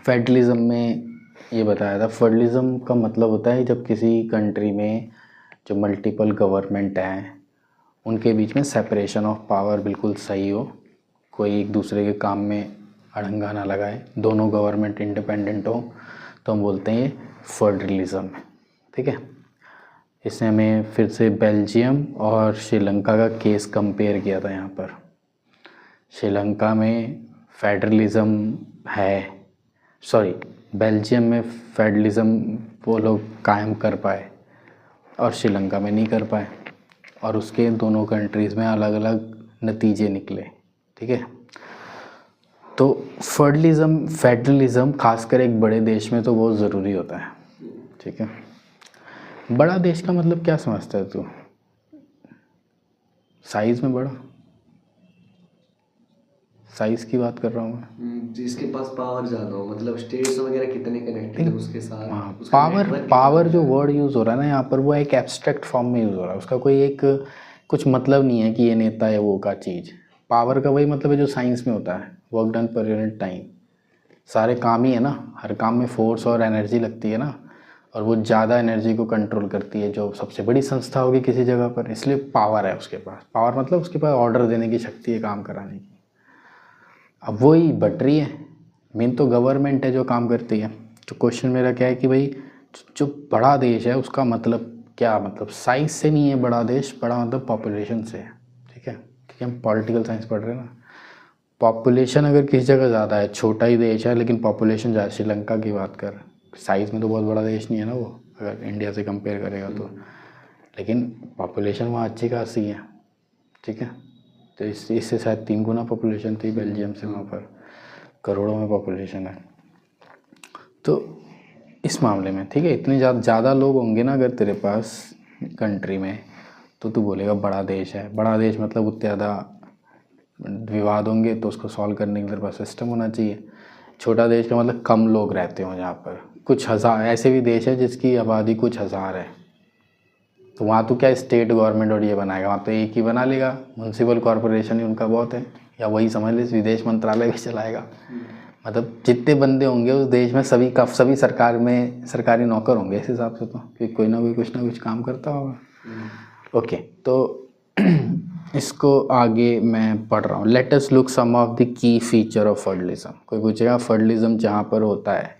Federalism में ये बताया था, फेडरलिज्म का मतलब होता है जब किसी कंट्री में जो मल्टीपल गवर्नमेंट हैं उनके बीच में सेपरेशन ऑफ पावर बिल्कुल सही हो, कोई एक दूसरे के काम में अड़ंगा ना लगाए, दोनों गवर्नमेंट इंडिपेंडेंट हो, तो हम बोलते हैं ये फेडरलिज्म है। ठीक है, इसने हमें फिर से बेल्जियम और श्रीलंका का केस कंपेयर किया था। यहाँ पर श्रीलंका में फेडरलिज्म है, सॉरी बेल्जियम में फेडरलिज्म वो लोग कायम कर पाए और श्रीलंका में नहीं कर पाए, और उसके दोनों कंट्रीज़ में अलग अलग नतीजे निकले। ठीक है, तो फेडरलिज्म खासकर एक बड़े देश में तो बहुत ज़रूरी होता है। ठीक है, बड़ा देश का मतलब क्या समझता है तू? साइज़ में बड़ा, साइज़ की बात कर रहा हूँ मैं, जिसके पास पावर ज़्यादा हो, मतलब स्टेट्स वगैरह कितने कनेक्टेड है उसके साथ। हाँ, पावर जो वर्ड यूज़ हो रहा है ना यहाँ पर वो एक एब्स्ट्रैक्ट फॉर्म में यूज़ हो रहा है, उसका कोई एक कुछ मतलब नहीं है कि ये नेता है वो का चीज़। पावर का वही मतलब है जो साइंस में होता है, work done per unit time, सारे काम ही है ना, हर काम में फोर्स और एनर्जी लगती है ना, और वो ज़्यादा एनर्जी को कंट्रोल करती है जो सबसे बड़ी संस्था होगी किसी जगह पर, इसलिए पावर है उसके पास। पावर मतलब उसके पास ऑर्डर देने की शक्ति है, काम कराने की। अब वही बट रही है, मेन तो गवर्नमेंट है जो काम करती है। तो क्वेश्चन मेरा क्या है कि भाई जो बड़ा देश है उसका मतलब क्या, मतलब साइज से नहीं है बड़ा देश, बड़ा मतलब पॉपुलेशन से है। ठीक है, क्योंकि हम पॉलिटिकल साइंस पढ़ रहे हैं ना, पॉपुलेशन अगर किसी जगह ज़्यादा है, छोटा ही देश है लेकिन पॉपुलेशन ज़्यादा, श्रीलंका की बात कर, साइज़ में तो बहुत बड़ा देश नहीं है ना वो, अगर इंडिया से कंपेयर करेगा तो, लेकिन पॉपुलेशन वहाँ अच्छी खासी है। ठीक है, तो इससे शायद 3 गुना पॉपुलेशन थी बेल्जियम से, वहाँ पर करोड़ों में पॉपुलेशन है। तो इस मामले में ठीक है, इतने ज़्यादा लोग होंगे ना अगर तेरे पास कंट्री में, तो तू बोलेगा बड़ा देश है। बड़ा देश मतलब उतने ज़्यादा विवाद होंगे तो उसको सॉल्व करने के लिए तेरे पास सिस्टम होना चाहिए। छोटा देश का मतलब कम लोग रहते हो जहाँ पर, कुछ हज़ार, ऐसे भी देश है जिसकी आबादी कुछ हज़ार है, तो वहाँ तो क्या स्टेट गवर्नमेंट और ये बनाएगा, वहाँ तो एक ही बना लेगा, म्यूनसिपल कॉरपोरेशन ही उनका बहुत है, या वही समझ ले विदेश मंत्रालय भी चलाएगा। मतलब जितने बंदे होंगे उस देश में सभी सरकार में सरकारी नौकर होंगे इस हिसाब से, तो कि कोई ना कोई कुछ ना कुछ काम करता होगा। ओके, तो इसको आगे मैं पढ़ रहा हूँ। Let us look some of the key feature of federalism. कोई पूछेगा फेडरलिज्म जहाँ पर होता है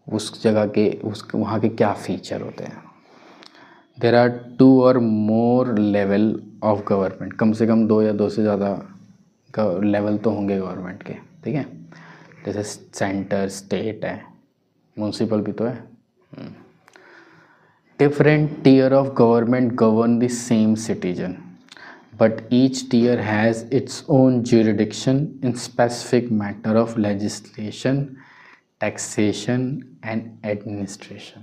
उस जगह के वहाँ के क्या फीचर होते हैं। देर आर 2 और मोर लेवल ऑफ गवर्नमेंट, कम से कम 2 या 2 से ज़्यादा लेवल तो होंगे गवर्नमेंट के। ठीक है, जैसे सेंटर, स्टेट है, म्यूनसिपल भी तो है। Different tier of government govern the same citizen but each tier has its own jurisdiction in specific matter of legislation, taxation and administration।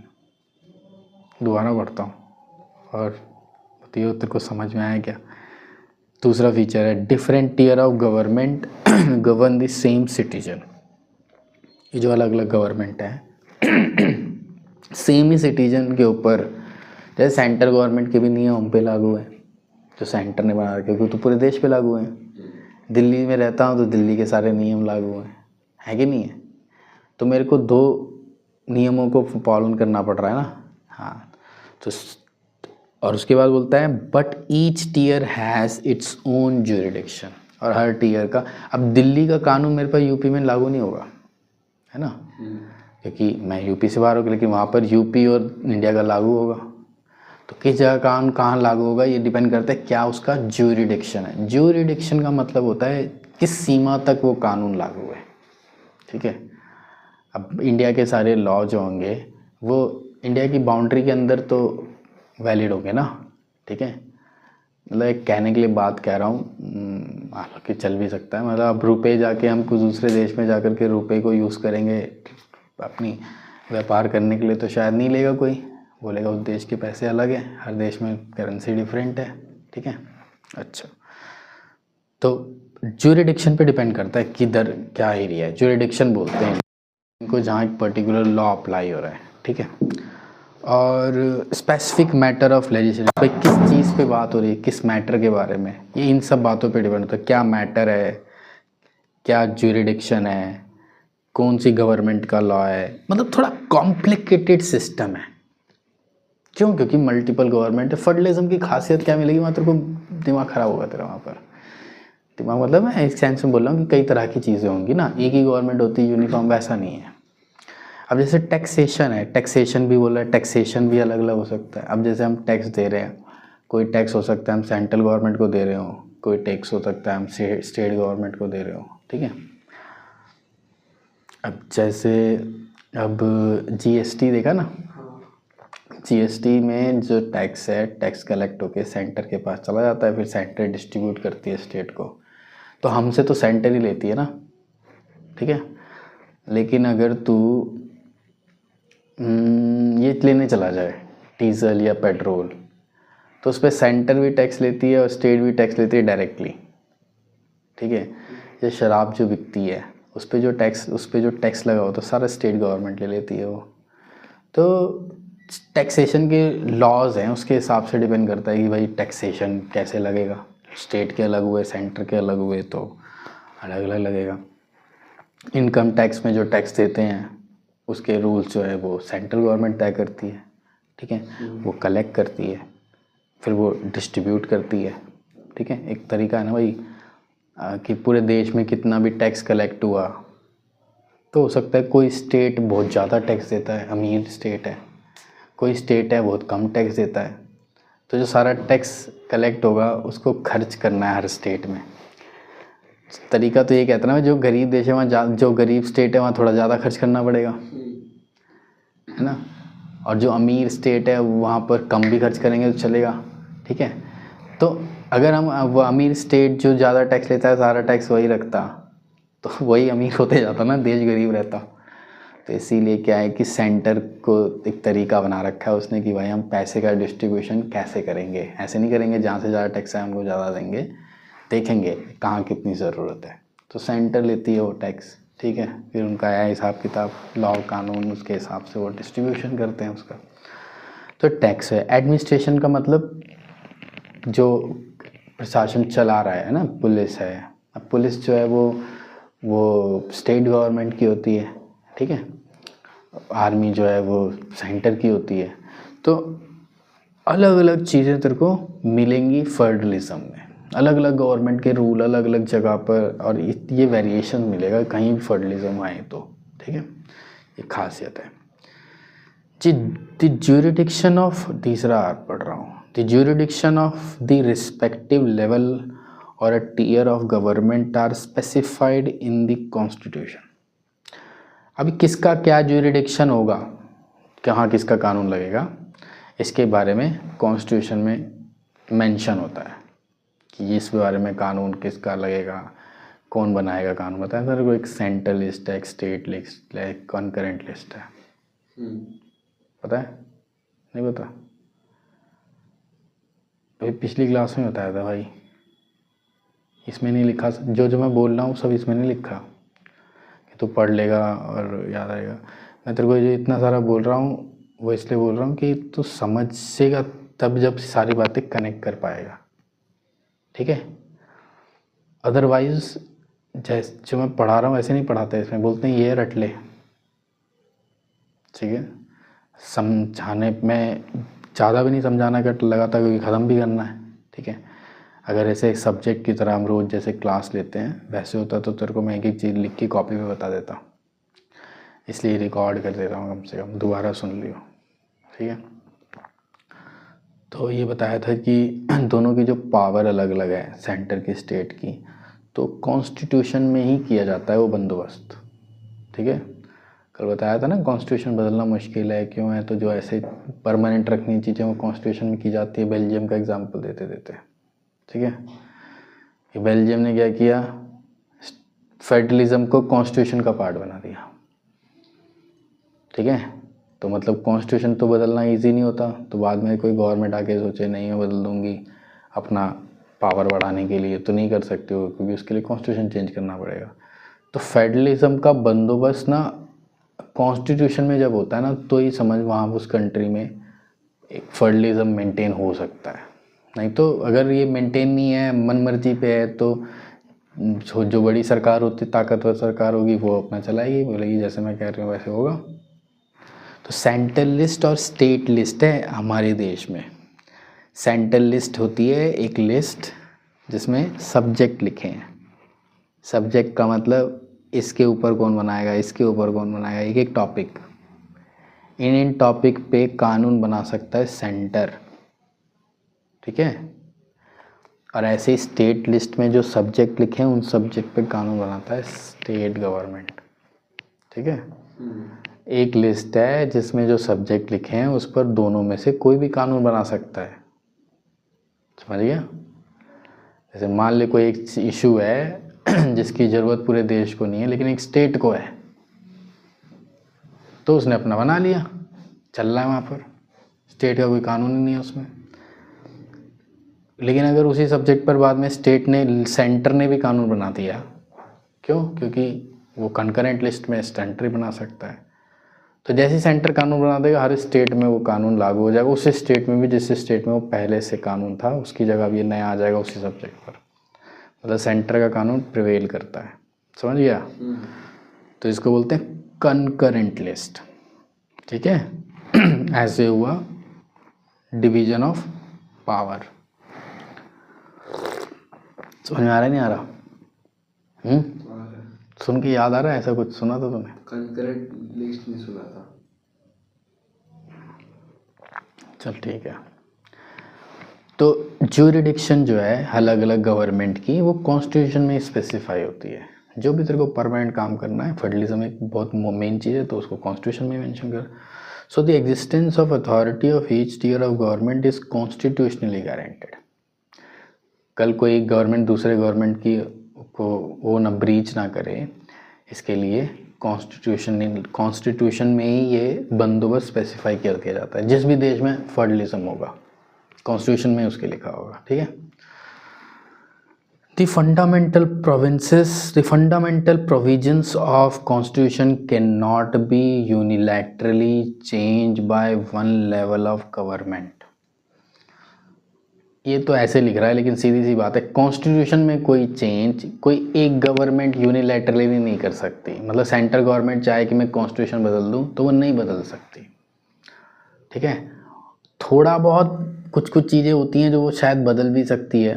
दोबारा पढ़ता हूँ और बताइए तेरे को समझ में आया क्या। दूसरा फीचर है different tier of government govern the same citizen. ये जो अलग अलग गवर्नमेंट है सेम ही सिटीजन के ऊपर, जैसे सेंट्रल गवर्नमेंट के भी नियम हम पे लागू है जो सेंटर ने बना रखे, तो पूरे देश पे लागू हैं। दिल्ली में रहता हूँ तो दिल्ली के सारे नियम लागू हैं, है कि नहीं है? तो मेरे को 2 नियमों को पालन करना पड़ रहा है ना। हाँ, तो और उसके बाद बोलता है but each tier has its own jurisdiction, और हर टियर का, अब दिल्ली का कानून मेरे पास यूपी में लागू नहीं होगा, है ना, क्योंकि मैं यूपी से बाहर होगा, लेकिन वहाँ पर यूपी और इंडिया का लागू होगा। तो किस जगह कानून कहाँ लागू होगा ये डिपेंड करता है क्या उसका ज्यूरिडिक्शन है। ज्यूरिडिक्शन का मतलब होता है किस सीमा तक वो कानून लागू है। ठीक है, अब इंडिया के सारे लॉ जो होंगे वो इंडिया की बाउंड्री के अंदर तो वैलिड होंगे ना। ठीक है, मतलब एक कहने के लिए बात कह रहा हूँ, हालांकि चल भी सकता है, मतलब अब रुपये जाके हम कुछ दूसरे देश में जाकर के रुपये को यूज़ करेंगे अपनी व्यापार करने के लिए तो शायद नहीं लेगा कोई, बोलेगा उस देश के पैसे अलग हैं, हर देश में करेंसी डिफरेंट है। ठीक है, अच्छा, तो ज्यूरिडिक्शन पे डिपेंड करता है किधर क्या एरिया है। ज्यूरिडिक्शन बोलते हैं इनको जहाँ एक पर्टिकुलर लॉ अप्लाई हो रहा है। ठीक है, और स्पेसिफिक मैटर ऑफ लेजिस्लेशन, भाई किस चीज़ पे बात हो रही है, किस मैटर के बारे में, ये इन सब बातों पे डिपेंड होता है। क्या मैटर है, क्या ज्यूरिडिक्शन है, कौन सी गवर्नमेंट का लॉ है, मतलब थोड़ा कॉम्प्लिकेटेड सिस्टम है। क्यों? क्योंकि मल्टीपल गवर्नमेंट है। फेडरलिज्म की खासियत क्या मिलेगी वहाँ तेरे को? दिमाग खराब होगा तेरा वहाँ पर। दिमाग मतलब मैं एक सेंस में बोल रहा हूँ कि कई तरह की चीज़ें होंगी ना, एक ही गवर्नमेंट होती है यूनिफॉर्म, वैसा नहीं है। अब जैसे टैक्सेशन है, टैक्सेशन भी बोला है, टैक्सेशन भी अलग अलग हो सकता है। अब जैसे हम टैक्स दे रहे हैं, कोई टैक्स हो सकता है हम सेंट्रल गवर्नमेंट को दे रहे हो, कोई टैक्स हो सकता है हम स्टेट गवर्नमेंट को दे रहे हो, ठीक है। अब जैसे अब जीएसटी देखा ना, जीएसटी में जो टैक्स है, टैक्स कलेक्ट होके सेंटर के पास चला जाता है, फिर सेंटर डिस्ट्रीब्यूट करती है स्टेट को। तो हमसे तो सेंटर ही लेती है ना, ठीक है। लेकिन अगर तू ये लेने चला जाए डीजल या पेट्रोल, तो उस पर सेंटर भी टैक्स लेती है और स्टेट भी टैक्स लेती है डायरेक्टली, ठीक है। ये शराब जो बिकती है उस पर जो टैक्स लगा होता है सारा स्टेट गवर्नमेंट ले लेती है वो। तो टैक्सेशन के लॉज हैं, उसके हिसाब से डिपेंड करता है कि भाई टैक्सेशन कैसे लगेगा। स्टेट के अलग हुए, सेंटर के अलग हुए, तो अलग अलग लगेगा। इनकम टैक्स में जो टैक्स देते हैं उसके रूल्स जो है वो सेंट्रल गवर्नमेंट तय करती है, ठीक है। वो कलेक्ट करती है, फिर वो डिस्ट्रीब्यूट करती है, ठीक है। एक तरीका है ना भाई कि पूरे देश में कितना भी टैक्स कलेक्ट हुआ, तो हो सकता है कोई स्टेट बहुत ज़्यादा टैक्स देता है, अमीर स्टेट है, कोई स्टेट है बहुत कम टैक्स देता है। तो जो सारा टैक्स कलेक्ट होगा उसको खर्च करना है हर स्टेट में। तरीका तो ये कहता है ना, जो गरीब देश है वहाँ जो गरीब स्टेट है वहाँ थोड़ा ज़्यादा खर्च करना पड़ेगा, है ना। और जो अमीर स्टेट है वहाँ पर कम भी खर्च करेंगे तो चलेगा, ठीक है। तो अगर हम वो अमीर स्टेट जो ज़्यादा टैक्स लेता है सारा टैक्स वही रखता, तो वही अमीर होते जाता ना, देश गरीब रहता। तो इसीलिए क्या है कि सेंटर को एक तरीका बना रखा है उसने कि भाई हम पैसे का डिस्ट्रीब्यूशन कैसे करेंगे। ऐसे नहीं करेंगे जहाँ से ज़्यादा टैक्स है हमको ज़्यादा देंगे, देखेंगे कहाँ कितनी ज़रूरत है। तो सेंटर लेती है वो टैक्स, ठीक है। फिर उनका है हिसाब किताब, लॉ कानून, उसके हिसाब से वो डिस्ट्रीब्यूशन करते हैं उसका। तो टैक्स है। एडमिनिस्ट्रेशन का मतलब जो प्रशासन चला रहा है ना, पुलिस है। अब पुलिस जो है वो स्टेट गवर्नमेंट की होती है, ठीक है। आर्मी जो है वो सेंटर की होती है। तो अलग अलग चीज़ें तेरे को मिलेंगी फेडरलिज्म में, अलग अलग गवर्नमेंट के रूल अलग अलग जगह पर, और ये वेरिएशन मिलेगा कहीं भी फेडरलिज्म आए तो, ठीक है। ये खासियत है। द ज्यूरिडिक्शन ऑफ, तीसरा पढ़ रहा हूँ, the jurisdiction of the respective level और a tier of government are specified in the constitution. अभी किसका क्या ज्यूरिडिक्शन होगा, कहाँ किसका कानून लगेगा, इसके बारे में कॉन्स्टिट्यूशन में मेंशन होता है कि इस बारे में कानून किसका लगेगा, कौन बनाएगा कानून। बताया सर को, एक सेंट्रल लिस्ट है, एक स्टेट लिस्ट है, एक कॉन्करेंट लिस्ट है। पता है? नहीं पता? अभी पिछली क्लास में बताया था भाई, इसमें नहीं लिखा। जो मैं बोल रहा हूँ सब इसमें नहीं लिखा कि तू पढ़ लेगा और याद आएगा। मैं तेरे को जो इतना सारा बोल रहा हूँ वो इसलिए बोल रहा हूँ कि तू समझेगा तब जब सारी बातें कनेक्ट कर पाएगा, ठीक है। अदरवाइज जैसे जो मैं पढ़ा रहा हूँ ऐसे नहीं पढ़ाते, इसमें बोलते हैं ये रट ले, ठीक है। समझाने में ज़्यादा भी नहीं समझाना कट लगाता, क्योंकि ख़त्म भी करना है, ठीक है। अगर ऐसे एक सब्जेक्ट की तरह हम रोज़ जैसे क्लास लेते हैं वैसे होता तो तेरे को मैं एक एक चीज़ लिख के कॉपी पे बता देता, इसलिए रिकॉर्ड कर देता हूँ, कम से कम दोबारा सुन लियो, ठीक है। तो ये बताया था कि दोनों की जो पावर अलग अलग है, सेंटर की स्टेट की, तो कॉन्स्टिट्यूशन में ही किया जाता है वो बंदोबस्त, ठीक है। कल बताया था ना कॉन्स्टिट्यूशन बदलना मुश्किल है, क्यों है, तो जो ऐसे परमानेंट रखनी चीज़ें वो कॉन्स्टिट्यूशन में की जाती है। बेल्जियम का एग्जाम्पल देते देते, ठीक है। ये बेल्जियम ने क्या किया, फेडरलिज्म को कॉन्स्टिट्यूशन का पार्ट बना दिया, ठीक है। तो मतलब कॉन्स्टिट्यूशन तो बदलना इजी नहीं होता, तो बाद में कोई गवर्नमेंट आके सोचे नहीं मैं बदल दूंगी अपना पावर बढ़ाने के लिए, तो नहीं कर सकते हो, क्योंकि उसके लिए कॉन्स्टिट्यूशन चेंज करना पड़ेगा। तो फेडरलिज्म का बंदोबस्त ना कॉन्स्टिट्यूशन में जब होता है ना, तो ही समझ वहाँ उस कंट्री में एक फेडरलिज्म मेंटेन हो सकता है। नहीं तो अगर ये मेंटेन नहीं है, मन मर्जी पे है, तो जो बड़ी सरकार होती, ताकतवर सरकार होगी, वो अपना चलाएगी, बोलेगी जैसे मैं कह रही हूँ वैसे होगा। तो सेंट्रल लिस्ट और स्टेट लिस्ट है हमारे देश में। सेंट्रल लिस्ट होती है एक लिस्ट जिसमें सब्जेक्ट लिखे हैं। सब्जेक्ट का मतलब इसके ऊपर कौन बनाएगा, इसके ऊपर कौन बनाएगा, एक एक टॉपिक। इन टॉपिक पे कानून बना सकता है सेंटर, ठीक है। और ऐसे ही स्टेट लिस्ट में जो सब्जेक्ट लिखे हैं उन सब्जेक्ट पे कानून बनाता है स्टेट गवर्नमेंट, ठीक है। एक लिस्ट है जिसमें जो सब्जेक्ट लिखे हैं उस पर दोनों में से कोई भी कानून बना सकता है, समझ गया। जैसे मान ले कोई एक इशू है जिसकी ज़रूरत पूरे देश को नहीं है लेकिन एक स्टेट को है, तो उसने अपना बना लिया, चल रहा है वहाँ पर, स्टेट का कोई कानून ही नहीं है उसमें। लेकिन अगर उसी सब्जेक्ट पर बाद में स्टेट ने, सेंटर ने भी कानून बना दिया, क्यों? क्योंकि वो कंकरेंट लिस्ट में सेंटर ही बना सकता है। तो जैसे ही सेंटर कानून बना देगा हर स्टेट में वो कानून लागू हो जाएगा, उस स्टेट में भी जिस स्टेट में वो पहले से कानून था उसकी जगह भी ये नया आ जाएगा उसी सब्जेक्ट पर। मतलब सेंटर का कानून प्रिवेल करता है, समझ गया। तो इसको बोलते हैं कंकरेंट लिस्ट, ठीक है। ऐसे हुआ डिवीजन ऑफ पावर। समझ में आ रहा है, नहीं आ रहा? सुन के याद आ रहा है? ऐसा कुछ सुना था तुमने? कंकरेंट लिस्ट नहीं सुना था। चल ठीक है। तो ज्यूरिडिक्शन जो है अलग अलग गवर्नमेंट की, वो कॉन्स्टिट्यूशन में स्पेसिफाई होती है। जो भी तेरे को परमानेंट काम करना है, फेडरलिज्म एक बहुत मेन चीज़ है, तो उसको कॉन्स्टिट्यूशन में मेंशन कर। So the existence of authority of each tier of government is constitutionally guaranteed. कल कोई गवर्नमेंट दूसरे गवर्नमेंट की को वो ना ब्रीच ना करे, इसके लिए कॉन्स्टिट्यूशन में ही ये बंदोबस्त स्पेसिफाई कर दिया जाता है। जिस भी देश में फेडरलिज्म होगा कॉन्स्टिट्यूशन में उसके लिखा होगा, ठीक है। The fundamental provisions of constitution cannot be unilaterally changed by one level of government। ये तो ऐसे लिख रहा है लेकिन सीधी सी बात है, कॉन्स्टिट्यूशन में कोई चेंज कोई एक गवर्नमेंट यूनिलैटरली नहीं कर सकती। मतलब सेंट्रल गवर्नमेंट चाहे कि मैं कॉन्स्टिट्यूशन बदल दूं तो वो नहीं बदल सकती, ठीक है। थोड़ा बहुत कुछ कुछ चीज़ें होती हैं जो वो शायद बदल भी सकती है,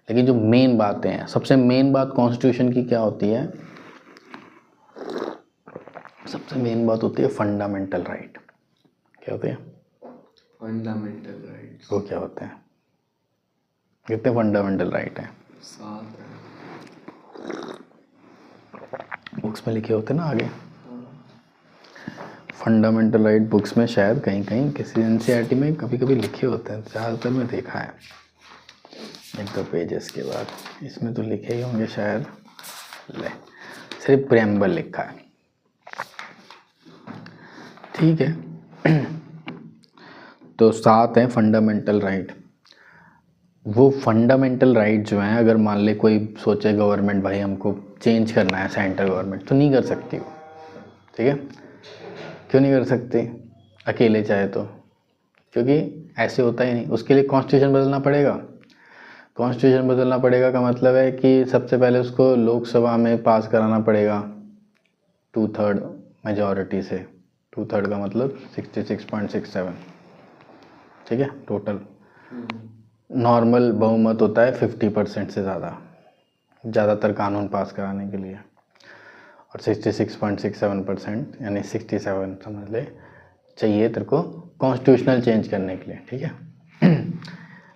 लेकिन जो मेन बातें हैं, सबसे मेन बात कॉन्स्टिट्यूशन की क्या होती है? सबसे मेन बात होती है फंडामेंटल राइट। क्या होते हैं फंडामेंटल राइट्स? वो क्या होते हैं? कितने फंडामेंटल राइट हैं? 7 है। बुक्स में लिखे होते हैं ना आगे। फंडामेंटल राइट बुक्स में शायद कहीं कहीं किसी एनसीईआरटी में कभी कभी लिखे होते हैं, ज़्यादातर मैं देखा है एक दो पेजेस के बाद। इसमें तो लिखे ही होंगे शायद, ले सिर्फ प्रेम्बल लिखा है, ठीक है। तो 7 हैं फंडामेंटल राइट। वो फंडामेंटल राइट जो हैं, अगर मान ले कोई सोचे गवर्नमेंट भाई हमको चेंज करना है सेंट्रल गवर्नमेंट, तो नहीं कर सकती वो, ठीक है। क्यों नहीं कर सकती? अकेले चाहे तो, क्योंकि ऐसे होता ही नहीं। उसके लिए कॉन्स्टिट्यूशन बदलना पड़ेगा। कॉन्स्टिट्यूशन बदलना पड़ेगा का मतलब है कि सबसे पहले उसको लोकसभा में पास कराना पड़ेगा 2/3 मेजॉरिटी से। 2/3 का मतलब 66.67, ठीक है। टोटल नॉर्मल बहुमत होता है 50% से ज़्यादातर कानून पास कराने के लिए, और 66.67% यानी 67 समझ ले चाहिए तेरे को कॉन्स्टिट्यूशनल चेंज करने के लिए, ठीक है।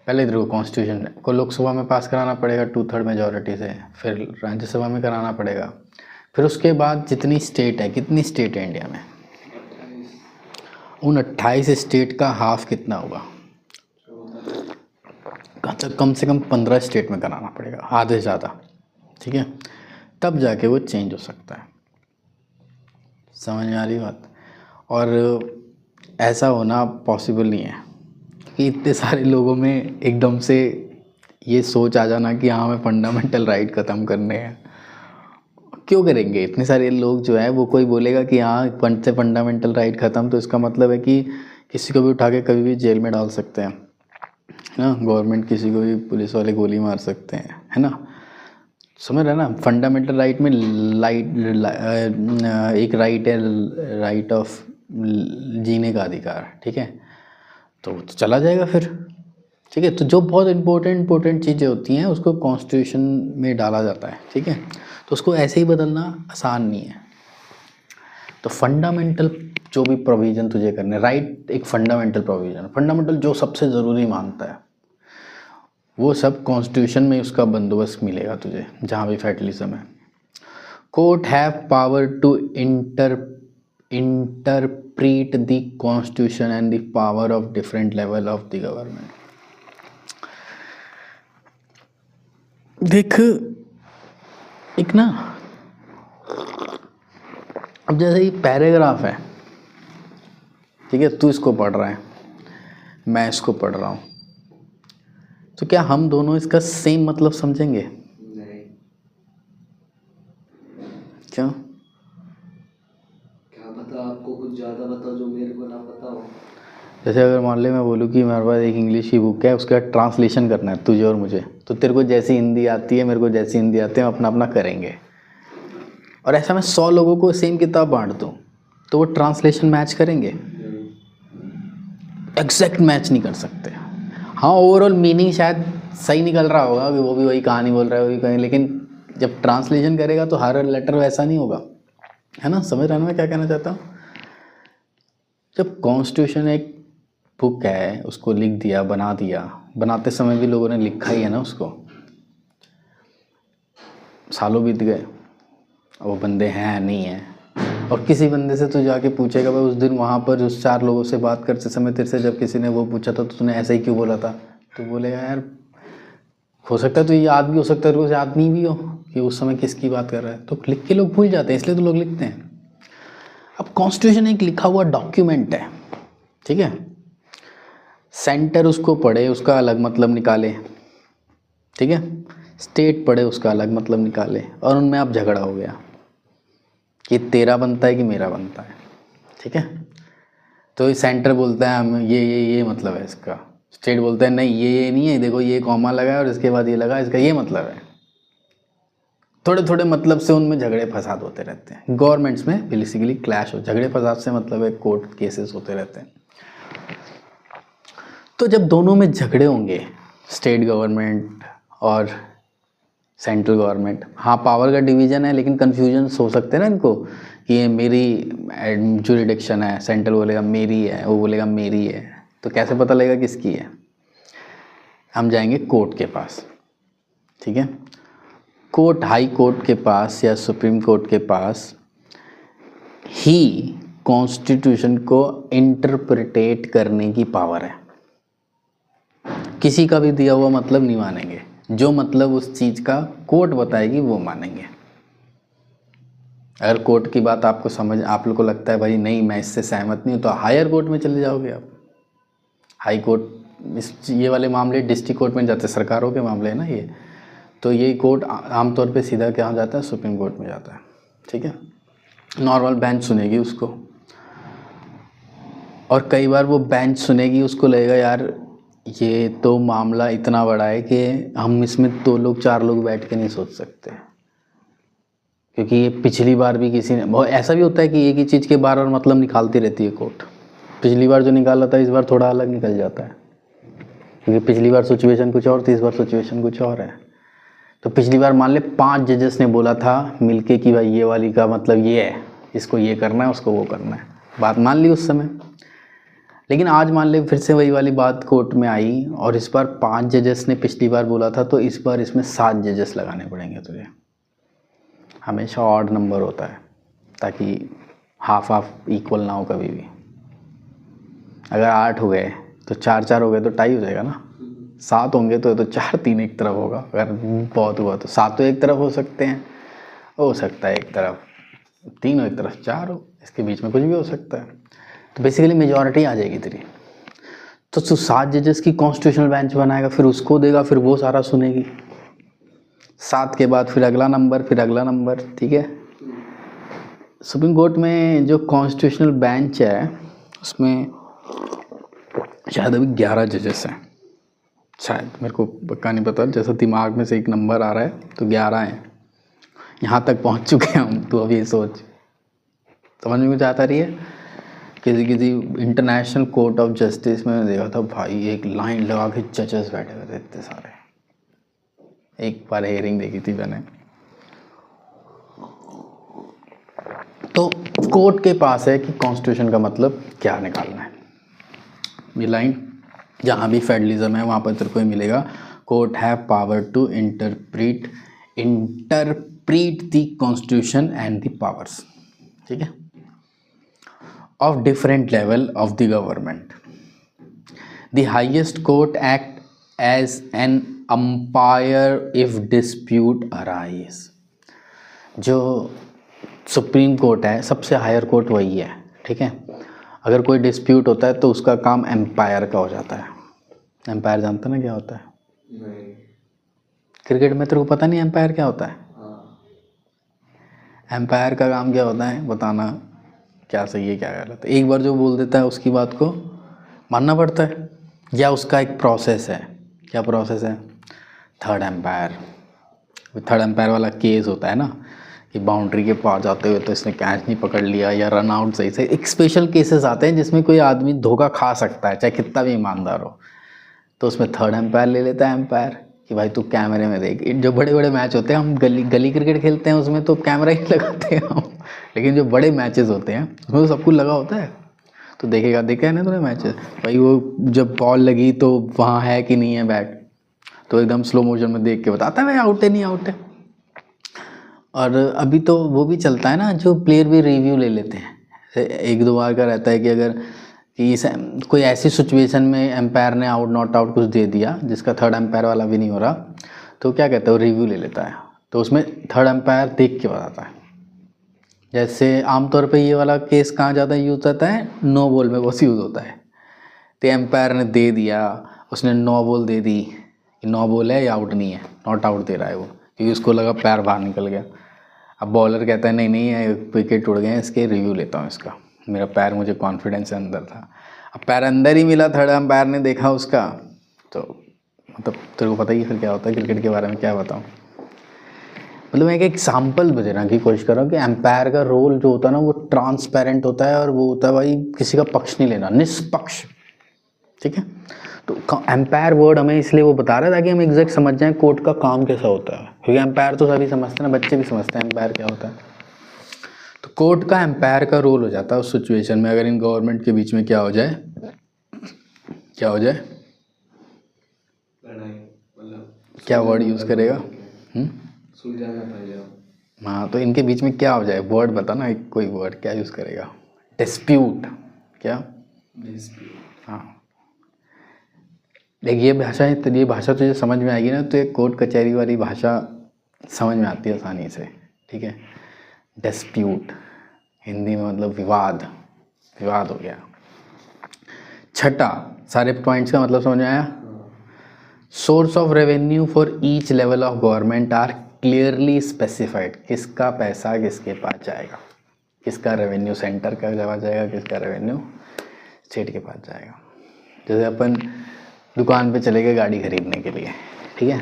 पहले तेरे को कॉन्स्टिट्यूशन को लोकसभा में पास कराना पड़ेगा 2/3 मेजॉरिटी से, फिर राज्यसभा में कराना पड़ेगा, फिर उसके बाद जितनी स्टेट है, कितनी स्टेट है इंडिया में, उन 28 स्टेट का हाफ कितना होगा? कम से कम 15 स्टेट में कराना पड़ेगा, आधे से ज़्यादा, ठीक है। तब जाके वो चेंज हो सकता है। समझ में आ रही बात? और ऐसा होना पॉसिबल नहीं है कि इतने सारे लोगों में एकदम से ये सोच आ जाना कि हाँ हमें फंडामेंटल राइट ख़त्म करने हैं। क्यों करेंगे इतने सारे लोग जो है? वो कोई बोलेगा कि हाँ से फंडामेंटल राइट ख़त्म, तो इसका मतलब है कि किसी को भी उठा के कभी भी जेल में डाल सकते हैं, है ना। गवर्नमेंट किसी को भी, पुलिस वाले गोली मार सकते हैं, है ना। समझ रहे ना, फंडामेंटल राइट में एक राइट है, राइट ऑफ जीने का अधिकार, ठीक है, तो वो तो चला जाएगा फिर, ठीक है। तो जो बहुत इंपॉर्टेंट चीज़ें होती हैं उसको कॉन्स्टिट्यूशन में डाला जाता है, ठीक है, तो उसको ऐसे ही बदलना आसान नहीं है। तो फंडामेंटल जो भी प्रोविज़न तुझे करने, राइट एक फंडामेंटल प्रोविज़न, फंडामेंटल जो सबसे ज़रूरी मानता है वो सब कॉन्स्टिट्यूशन में उसका बंदोबस्त मिलेगा तुझे, जहाँ भी फेडरलिज्म है। Court have power to interpret the constitution and the power of different level of the government. देख एक ना, अब जैसे ये पैराग्राफ है, ठीक है, तू इसको पढ़ रहा है, मैं इसको पढ़ रहा हूँ, तो क्या हम दोनों इसका सेम मतलब समझेंगे? नहीं। क्यों? क्या पता, आपको कुछ ज़्यादा बताओ जो मेरे को ना पता हो। जैसे अगर मान ले मैं बोलूँ कि मेरे पास एक इंग्लिश की बुक है, उसका ट्रांसलेशन करना है तुझे और मुझे, तो तेरे को जैसी हिंदी आती है, मेरे को जैसी हिंदी आती है, हम अपना अपना करेंगे। और ऐसा मैं 100 लोगों को सेम किताब बांट दूँ तो वो ट्रांसलेशन मैच करेंगे? एग्जैक्ट मैच नहीं कर सकते। हाँ, ओवरऑल मीनिंग शायद सही निकल रहा होगा कि वो भी वही कहानी बोल रहा है, वही कहीं, लेकिन जब ट्रांसलेशन करेगा तो हर लेटर वैसा नहीं होगा, है ना? समझ रहा है ना मैं क्या कहना चाहता हूँ? जब कॉन्स्टिट्यूशन एक बुक है, उसको लिख दिया, बना दिया, बनाते समय भी लोगों ने लिखा ही है ना उसको, सालों बीत गए, वो बंदे हैं नहीं हैं, और किसी बंदे से तू जाके पूछेगा भाई उस दिन वहाँ पर उस 4 लोगों से बात करते समय तेरे से जब किसी ने वो पूछा था तो तूने ऐसा ही क्यों बोला था, तो बोलेगा यार हो सकता है तो ये याद भी हो सकता है, रोज़ याद नहीं भी हो कि उस समय किसकी बात कर रहा है, तो लिख के लोग भूल जाते हैं, इसलिए तो लोग लिखते हैं। अब कॉन्स्टिट्यूशन एक लिखा हुआ डॉक्यूमेंट है, ठीक है, सेंटर उसको पढ़े, उसका अलग मतलब निकाले, ठीक है, स्टेट पढ़े, उसका अलग मतलब निकाले, और उनमें अब झगड़ा हो गया कि तेरा बनता है कि मेरा बनता है, ठीक है। तो सेंटर बोलता है हम ये मतलब है इसका, स्टेट बोलता है नहीं ये नहीं है, देखो ये कॉमा लगा है और इसके बाद ये लगा, इसका ये मतलब है। थोड़े थोड़े मतलब से उनमें झगड़े फसाद होते रहते हैं, गवर्नमेंट्स में बेसिकली क्लैश हो, झगड़े फसाद से मतलब है कोर्ट केसेस होते रहते हैं। तो जब दोनों में झगड़े होंगे, स्टेट गवर्नमेंट और सेंट्रल गवर्नमेंट, हाँ पावर का डिवीज़न है, लेकिन कन्फ्यूजन हो सकते हैं ना इनको कि ये मेरी जुरिडिक्शन है, सेंट्रल बोलेगा मेरी है, वो बोलेगा मेरी है, तो कैसे पता लगेगा किसकी है? हम जाएंगे कोर्ट के पास, ठीक है, कोर्ट, हाई कोर्ट के पास या सुप्रीम कोर्ट के पास ही कॉन्स्टिट्यूशन को इंटरप्रिटेट करने की पावर है। किसी का भी दिया हुआ मतलब नहीं मानेंगे, जो मतलब उस चीज़ का कोर्ट बताएगी वो मानेंगे। अगर कोर्ट की बात आपको समझ, आप लोग को लगता है भाई नहीं मैं इससे सहमत नहीं हूँ, तो हायर कोर्ट में चले जाओगे आप। हाई कोर्ट ये वाले मामले डिस्ट्रिक्ट कोर्ट में जाते हैं, सरकारों के मामले हैं ना ये, तो ये कोर्ट आमतौर पे सीधा क्या जाता है, सुप्रीम कोर्ट में जाता है, ठीक है, नॉर्मल बेंच सुनेगी उसको, और कई बार वो बेंच सुनेगी, उसको लगेगा यार ये तो मामला इतना बड़ा है कि हम इसमें 2 लोग 4 लोग बैठ के नहीं सोच सकते, क्योंकि ये पिछली बार भी किसी ने, बहुत ऐसा भी होता है कि एक ही चीज़ के बार मतलब निकालती रहती है कोर्ट, पिछली बार जो निकाला था इस बार थोड़ा अलग निकल जाता है, क्योंकि पिछली बार सिचुएशन कुछ और थी, इस बार सिचुएशन कुछ और है। तो पिछली बार मान ले 5 जजेस ने बोला था मिलके कि भाई ये वाली का मतलब ये है, इसको ये करना है, उसको वो करना है, बात मान ली उस समय, लेकिन आज मान ले फिर से वही वाली बात कोर्ट में आई, और इस बार 5 जजेस ने पिछली बार बोला था, तो इस बार इसमें 7 जजेस लगाने पड़ेंगे तुझे। हमेशा ऑड नंबर होता है ताकि हाफ इक्वल ना हो कभी भी। अगर 8 हो गए तो 4-4 हो गए तो टाई हो जाएगा ना, 7 होंगे तो 4-3 एक तरफ होगा, अगर बहुत हुआ तो 7 एक तरफ हो सकते हैं, हो सकता है एक तरफ 3 हो, एक तरफ 4 हो, इसके बीच में कुछ भी हो सकता है, तो बेसिकली मेजॉरिटी आ जाएगी तेरी। तो 7 जजेस की कॉन्स्टिट्यूशनल बेंच बनाएगा, फिर उसको देगा, फिर वो सारा सुनेगी, 7 के बाद फिर अगला नंबर, फिर अगला नंबर, ठीक है। सुप्रीम कोर्ट में जो कॉन्स्टिट्यूशनल बेंच है उसमें शायद अभी 11 जजेस हैं, शायद, मेरे को पक्का नहीं पता, जैसा दिमाग में से एक नंबर आ रहा है तो 11 है, यहाँ तक पहुँच चुके हैं हम। तो अभी सोच, समझ में कुछ आता रही है। किसी इंटरनेशनल कोर्ट ऑफ जस्टिस में मैंने देखा था भाई, एक लाइन लगा के जजेस बैठे हुए थे इतने सारे। एक बार हेयरिंग देखी थी मैंने। तो कोर्ट के पास है कि कॉन्स्टिट्यूशन का मतलब क्या निकालना है। ये लाइन जहाँ भी फेडरलिज्म है वहाँ पर तेरे को ही मिलेगा। Court have power to interpret the constitution and the powers, ठीक है, of different level of the government. The highest court act as an umpire if dispute arise. जो सुप्रीम कोर्ट है, सबसे हायर कोर्ट वही है, ठीक है। अगर कोई डिस्प्यूट होता है तो उसका काम एम्पायर का हो जाता है। एम्पायर जानता ना क्या होता है? नहीं। क्रिकेट में तेरे को पता नहीं एम्पायर क्या होता है? हाँ। एम्पायर का काम क्या होता है बताना, क्या सही है क्या गलत है। एक बार जो बोल देता है उसकी बात को मानना पड़ता है, या उसका एक प्रोसेस है। क्या प्रोसेस है? Third umpire. थर्ड एम्पायर वाला केस होता है ना कि बाउंड्री के पार जाते हुए तो इसने कैच नहीं पकड़ लिया या रन आउट सही से। एक स्पेशल केसेस आते हैं जिसमें कोई आदमी धोखा खा सकता है चाहे कितना भी ईमानदार हो, तो उसमें थर्ड एम्पायर ले लेता है एम्पायर कि भाई तू कैमरे में देख। जो बड़े बड़े मैच होते हैं, हम गली क्रिकेट खेलते हैं उसमें तो कैमरा ही लगाते हैं हम, लेकिन जो बड़े मैचेस होते हैं उसमें तो सब कुछ लगा होता है। तो देखा है ना तूने मैचेस, भाई वो जब बॉल लगी तो वहाँ है कि नहीं है बैट, तो एकदम स्लो मोशन में देख के बताता है भाई आउट है नहीं आउट है। और अभी तो वो भी चलता है ना, जो प्लेयर भी रिव्यू ले लेते हैं। एक दो बार का रहता है कि अगर कि कोई ऐसी सिचुएशन में एम्पायर ने आउट नॉट आउट कुछ दे दिया जिसका थर्ड एम्पायर वाला भी नहीं हो रहा, तो क्या कहता है वो रिव्यू ले लेता है, तो उसमें थर्ड एम्पायर देख के बताता है। जैसे आमतौर पे ये वाला केस कहाँ ज़्यादा यूज़ होता है? नो बॉल में बहुत यूज़ होता है। तो एम्पायर ने दे दिया, उसने नो बॉल दे दी कि नो बॉल है या आउट नहीं है, नॉट आउट दे रहा है वो, क्योंकि उसको लगा पैर बाहर निकल गया। अब बॉलर कहता है नहीं नहीं है, विकेट उड़ गए हैं इसके, रिव्यू लेता हूँ इसका, मेरा पैर मुझे कॉन्फिडेंस से अंदर था। अब पैर अंदर ही मिला, थर्ड एम्पायर ने देखा उसका, तो मतलब तेरे को पता ही फिर क्या होता है क्रिकेट के बारे में, क्या बताऊँ। मतलब मैं एक एग्जाम्पल देने की कोशिश कर रहा हूँ कि एम्पायर का रोल जो होता है ना वो ट्रांसपेरेंट होता है, और वो होता है भाई किसी का पक्ष नहीं लेना, निष्पक्ष, ठीक है। तो एम्पायर वर्ड हमें इसलिए वो बता रहा है ताकि हम एग्जैक्ट समझ जाएं कोर्ट का काम कैसा होता है, क्योंकि एम्पायर तो सभी समझते हैं ना, बच्चे भी समझते हैं एम्पायर क्या होता है। तो कोर्ट का एम्पायर का रोल हो जाता है उस सिचुएशन में, अगर इन गवर्नमेंट के बीच में क्या हो जाए, क्या वर्ड यूज़ करेगा? सुलझाना पड़ेगा। हाँ, तो इनके बीच में क्या हो जाए, वर्ड बता ना, एक कोई वर्ड क्या यूज़ करेगा? डिस्प्यूट। क्या? डिस्प्यूट। हाँ, देख ये भाषा तुझे समझ में आएगी ना, तो एक कोर्ट कचहरी वाली भाषा समझ में आती है आसानी से, ठीक है। डिस्प्यूट हिंदी में मतलब विवाद हो गया। छठा, सारे पॉइंट्स का मतलब समझ में आया? Source of revenue for each level of government are clearly specified. किसका पैसा किसके पास जाएगा, किसका रेवेन्यू सेंटर का पास जाएगा, किसका रेवेन्यू स्टेट के पास जाएगा। जैसे अपन दुकान पे चले गए गाड़ी खरीदने के लिए, ठीक है,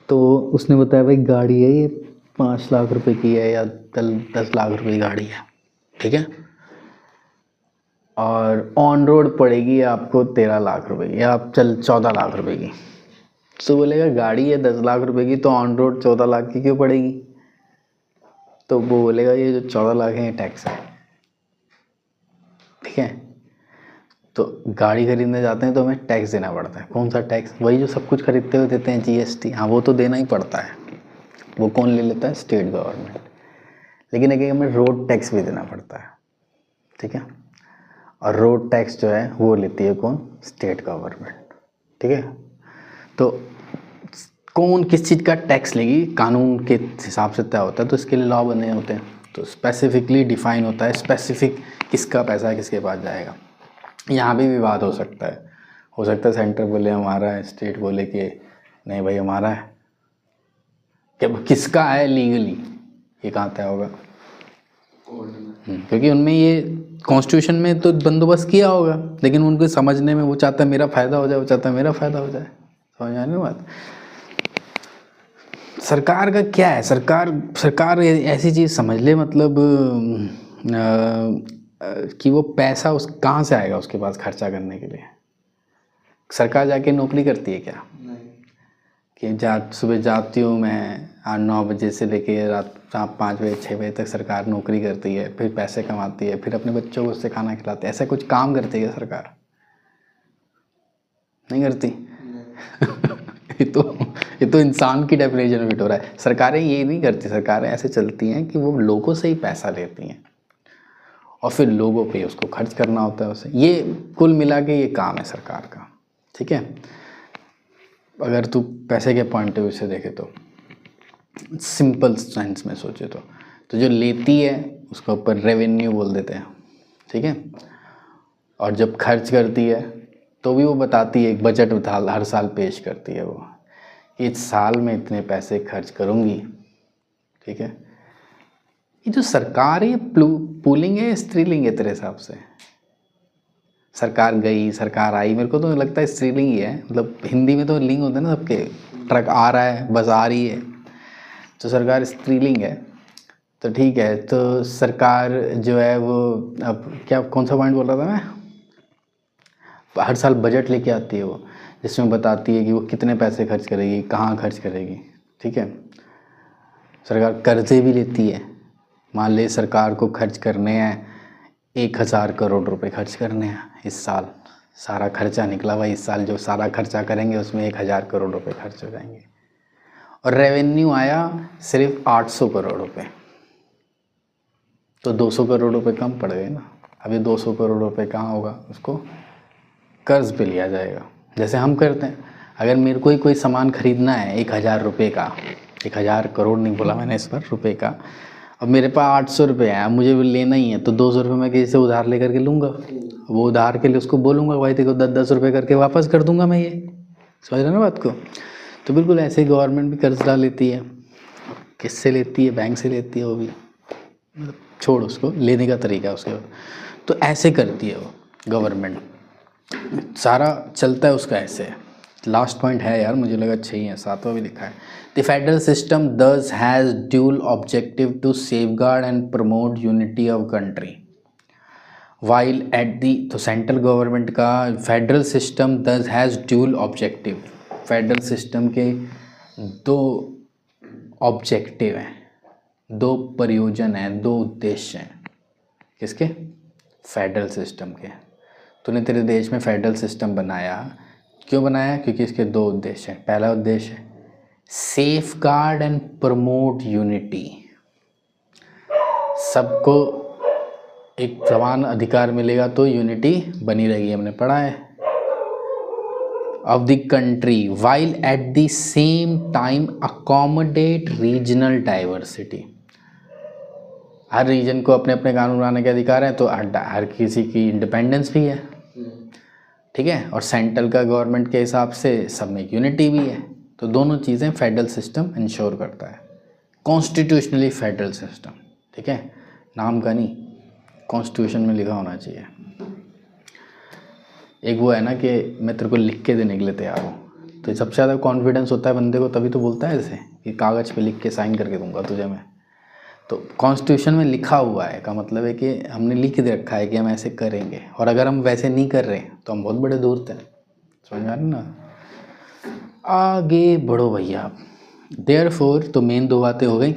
तो उसने बताया भाई गाड़ी है ये 5 लाख रुपए की है या 10 लाख रुपए की गाड़ी है, ठीक है, और ऑन रोड पड़ेगी आपको 13 लाख रुपए की, या आप चल 14 लाख रुपए की। तो बोलेगा गाड़ी है 10 लाख रुपए की तो ऑन रोड 14 लाख की क्यों पड़ेगी? तो वो बोलेगा ये जो 14 लाख है ये टैक्स है, ठीक है। तो गाड़ी खरीदने जाते हैं तो हमें टैक्स देना पड़ता है। कौन सा टैक्स? वही जो सब कुछ खरीदते हुए देते हैं, जीएसटी। हाँ, वो तो देना ही पड़ता है। वो कौन ले लेता है? State government. लेकिन एक हमें रोड टैक्स भी देना पड़ता है, ठीक है, और रोड टैक्स जो है वो लेती है कौन? स्टेट गवर्नमेंट, ठीक है। तो कौन किस चीज़ का टैक्स लेगी कानून के हिसाब से तय होता है, तो इसके लिए लॉ बने होते हैं, तो स्पेसिफिकली डिफाइन होता है, स्पेसिफिक किसका पैसा किसके पास जाएगा। यहाँ भी विवाद हो सकता है सेंटर बोले हमारा है, स्टेट बोले कि नहीं भाई हमारा है। क्या किसका है लीगली, ये कहाँ तय होगा? ओल्ड में। क्योंकि उनमें ये कॉन्स्टिट्यूशन में तो बंदोबस्त किया होगा, लेकिन उनको समझने में वो चाहता है मेरा फ़ायदा हो जाए, वो चाहता है मेरा फ़ायदा हो जाए। समझ आने बात। सरकार का क्या है, सरकार ऐसी चीज़ समझ ले, मतलब कि वो पैसा उस कहाँ से आएगा उसके पास खर्चा करने के लिए। सरकार जाके नौकरी करती है क्या? नहीं। कि सुबह जाती हूँ मैं 8-9 बजे से लेके रात 5 बजे 6 बजे तक सरकार नौकरी करती है, फिर पैसे कमाती है, फिर अपने बच्चों को उससे खाना खिलाती है। ऐसा कुछ काम करती है सरकार? नहीं करती। ये तो इंसान की डेफिनेशन में फिट हो रहा है। सरकारें ये नहीं करती, सरकारें ऐसे चलती हैं कि वो लोगों से ही पैसा लेती हैं और फिर लोगों पे उसको खर्च करना होता है उसे। ये कुल मिला के ये काम है सरकार का, ठीक है। अगर तू पैसे के पॉइंट ऑफ व्यू से देखे तो, सिंपल सेंस में सोचे तो जो लेती है उसके ऊपर रेवेन्यू बोल देते हैं, ठीक है। और जब खर्च करती है तो भी वो बताती है, एक बजट हर साल पेश करती है वो, इस साल में इतने पैसे खर्च करूँगी, ठीक है। ये जो सरकार है, ये पुल्लिंग है, स्त्रीलिंग है तेरे हिसाब से? सरकार गई, सरकार आई, मेरे को तो लगता है स्त्रीलिंग ही है। मतलब हिंदी में तो लिंग होते हैं ना सबके, ट्रक आ रहा है, बस आ रही है, तो सरकार स्त्रीलिंग है। तो ठीक है, तो सरकार जो है वो, अब क्या कौन सा पॉइंट बोल रहा था मैं? हर साल बजट लेके आती है वो, जिसमें बताती है कि वो कितने पैसे खर्च करेगी, कहाँ खर्च करेगी, ठीक है। सरकार कर्जे भी लेती है। मान ले सरकार को खर्च करने हैं 1000 करोड़ रुपए खर्च करने हैं इस साल, सारा खर्चा निकला भाई इस साल, जो सारा खर्चा करेंगे उसमें 1000 करोड़ रुपए खर्च हो जाएंगे, और रेवेन्यू आया सिर्फ 800 करोड़ रुपए, तो 200 करोड़ रुपए कम पड़ गए ना। अभी 200 करोड़ रुपए कहाँ होगा, उसको कर्ज पे लिया जाएगा, जैसे हम करते हैं। अगर मेरे को ही कोई सामान खरीदना है 1000 रुपये का, 1000 करोड़ नहीं बोला मैंने इस पर, रुपये का, अब मेरे पास 800 रुपये है, मुझे भी लेना ही है, तो 200 रुपये मैं किसी से उधार लेकर के लूँगा। वो उधार के लिए उसको बोलूँगा भाई तेरे को 10-10 रुपये करके वापस कर दूँगा मैं, ये समझ रहे ना बात को। तो बिल्कुल ऐसे ही गवर्नमेंट भी कर्जा लेती है। किससे लेती है? बैंक से लेती है वो भी, मतलब छोड़ उसको, लेने का तरीका उसके बाद। तो ऐसे करती है वो गवर्नमेंट, सारा चलता है उसका ऐसे। लास्ट पॉइंट है यार, मुझे लगा 6 ही है, 7वां भी लिखा है। The federal system thus has dual objective to safeguard and promote unity of country while at the, तो सेंट्रल गवर्नमेंट का federal system thus has dual objective, federal system के 2 ऑब्जेक्टिव हैं, 2 प्रयोजन हैं, 2 उद्देश्य हैं। किसके? फेडरल सिस्टम के। तूने तेरे देश में फेडरल सिस्टम बनाया, क्यों बनाया? क्योंकि इसके 2 उद्देश्य हैं। पहला उद्देश्य है safe guard and promote unity, सबको एक समान अधिकार मिलेगा तो यूनिटी बनी रहेगी, हमने पढ़ा है, of the country, while at the same time accommodate regional diversity. हर रीजन को अपने अपने कानून बनाने के अधिकार हैं, तो हर किसी की इंडिपेंडेंस भी है, ठीक है। और सेंट्रल का गवर्नमेंट के हिसाब से सब में यूनिटी भी है। तो दोनों चीज़ें फेडरल सिस्टम इंश्योर करता है, कॉन्स्टिट्यूशनली फेडरल सिस्टम, ठीक है, नाम का नहीं, कॉन्स्टिट्यूशन में लिखा होना चाहिए। एक वो है ना कि मैं तेरे को लिख के देने के लिए तैयार हूँ, तो सबसे ज़्यादा कॉन्फिडेंस होता है बंदे को, तभी तो बोलता है ऐसे कि कागज़ पे लिख के साइन करके दूंगा तुझे मैं। तो कॉन्स्टिट्यूशन में लिखा हुआ है का मतलब है कि हमने लिख दे रखा है कि हम ऐसे करेंगे, और अगर हम वैसे नहीं कर रहे तो हम बहुत बड़े धूर्त हैं। समझ में आ रहा है ना? आगे बढ़ो भैया। देयरफॉर, तो मेन 2 बातें हो गई।